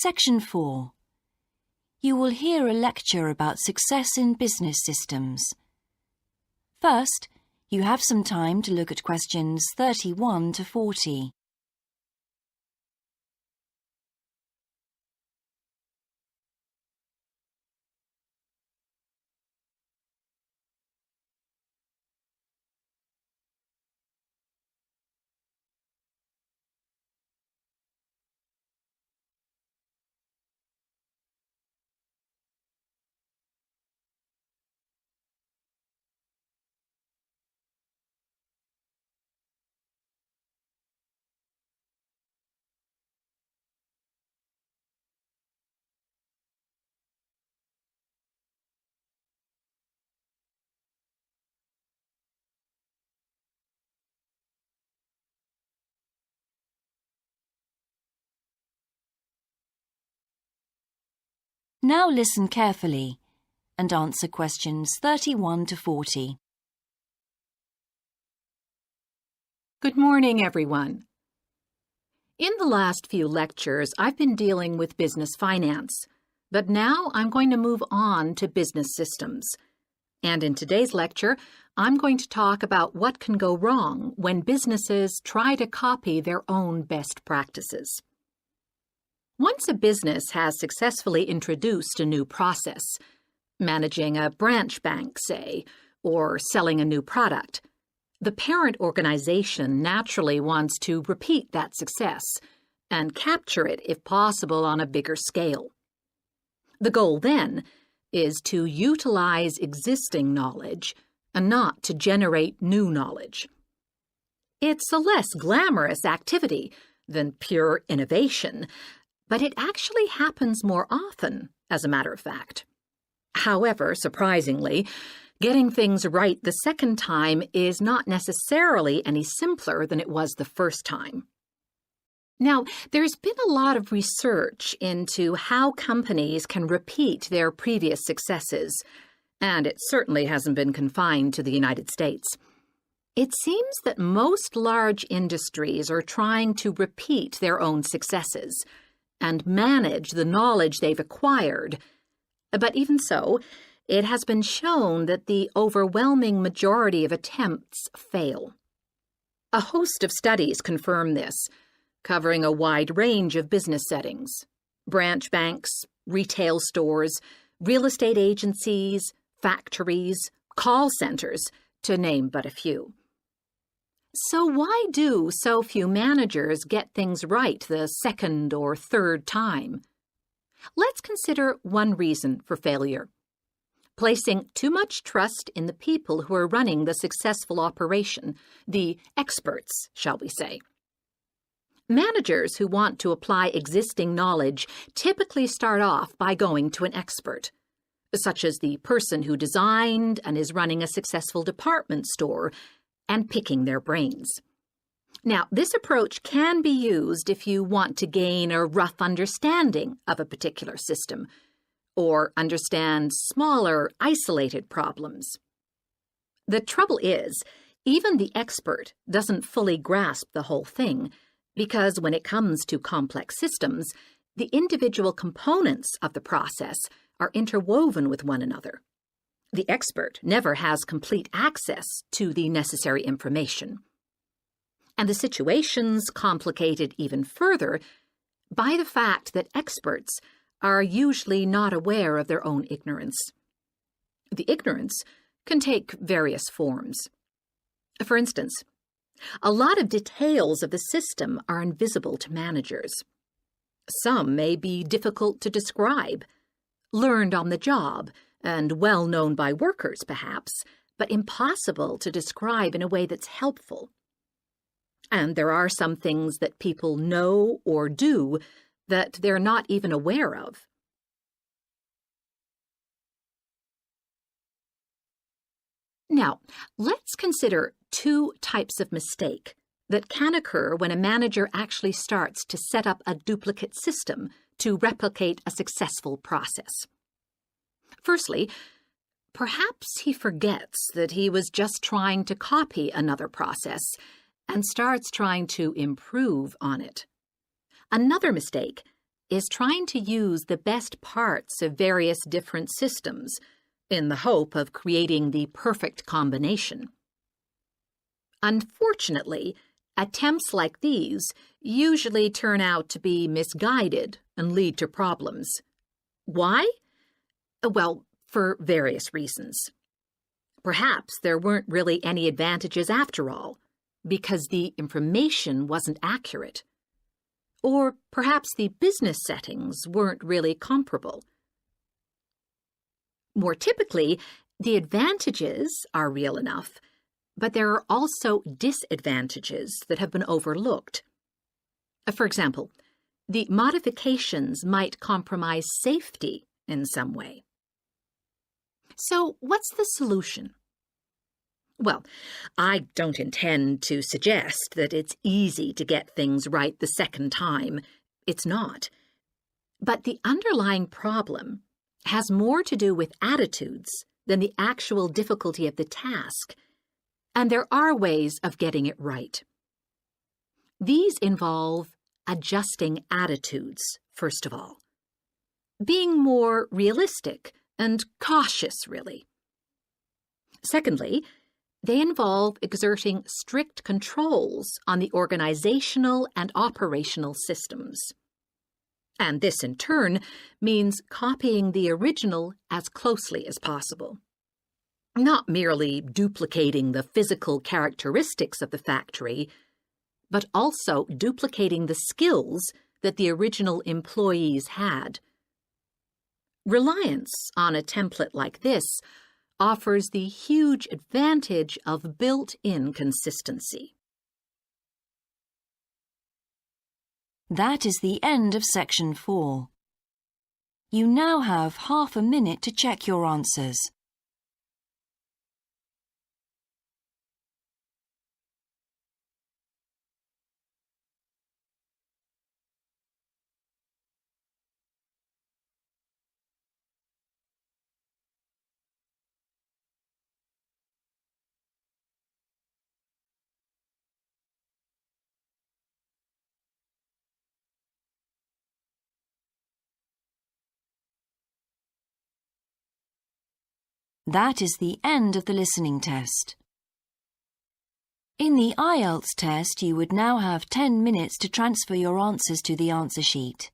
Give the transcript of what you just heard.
Section 4. You will hear a lecture about success in business systems. First, you have some time to look at questions 31 to 40. Now listen carefully and answer questions 31 to 40. Good morning, everyone. In the last few lectures, I've been dealing with business finance, but now I'm going to move on to business systems. And in today's lecture, I'm going to talk about what can go wrong when businesses try to copy their own best practices. Once a business has successfully introduced a new process, managing a branch bank, say, or selling a new product, the parent organization naturally wants to repeat that success and capture it, if possible, on a bigger scale. The goal, then, is to utilize existing knowledge and not to generate new knowledge. It's a less glamorous activity than pure innovation, but it actually happens more often, as a matter of fact. However, surprisingly, getting things right the second time is not necessarily any simpler than it was the first time. Now, there's been a lot of research into how companies can repeat their previous successes, and it certainly hasn't been confined to the United States. It seems that most large industries are trying to repeat their own successes and manage the knowledge they've acquired. But even so, it has been shown that the overwhelming majority of attempts fail. A host of studies confirm this, covering a wide range of business settings: branch banks, retail stores, real estate agencies, factories, call centers, to name but a few. So why do so few managers get things right the second or third time? Let's consider one reason for failure: placing too much trust in the people who are running the successful operation, the experts, shall we say. Managers who want to apply existing knowledge typically start off by going to an expert, such as the person who designed and is running a successful department store, and picking their brains. Now, this approach can be used if you want to gain a rough understanding of a particular system, or understand smaller, isolated problems. The trouble is, even the expert doesn't fully grasp the whole thing, because when it comes to complex systems, the individual components of the process are interwoven with one another. The expert never has complete access to the necessary information. And the situation's complicated even further by the fact that experts are usually not aware of their own ignorance. The ignorance can take various forms. For instance, a lot of details of the system are invisible to managers. Some may be difficult to describe, learned on the job, and well known by workers, perhaps, but impossible to describe in a way that's helpful. And there are some things that people know or do that they're not even aware of. Now, let's consider two types of mistake that can occur when a manager actually starts to set up a duplicate system to replicate a successful process. Firstly, perhaps he forgets that he was just trying to copy another process and starts trying to improve on it. Another mistake is trying to use the best parts of various different systems in the hope of creating the perfect combination. Unfortunately, attempts like these usually turn out to be misguided and lead to problems. Why? Well, for various reasons. Perhaps there weren't really any advantages after all, because the information wasn't accurate. Or perhaps the business settings weren't really comparable. More typically, the advantages are real enough, but there are also disadvantages that have been overlooked. For example, the modifications might compromise safety in some way. So, what's the solution? Well, I don't intend to suggest that it's easy to get things right the second time. It's not. But the underlying problem has more to do with attitudes than the actual difficulty of the task, and there are ways of getting it right. These involve adjusting attitudes, first of all. Being more realistic and cautious, really. Secondly, they involve exerting strict controls on the organizational and operational systems. And this, in turn, means copying the original as closely as possible. Not merely duplicating the physical characteristics of the factory, but also duplicating the skills that the original employees had. Reliance on a template like this offers the huge advantage of built-in consistency. That is the end of section 4. You now have half a minute to check your answers. That is the end of the listening test. In the IELTS test, you would now have 10 minutes to transfer your answers to the answer sheet.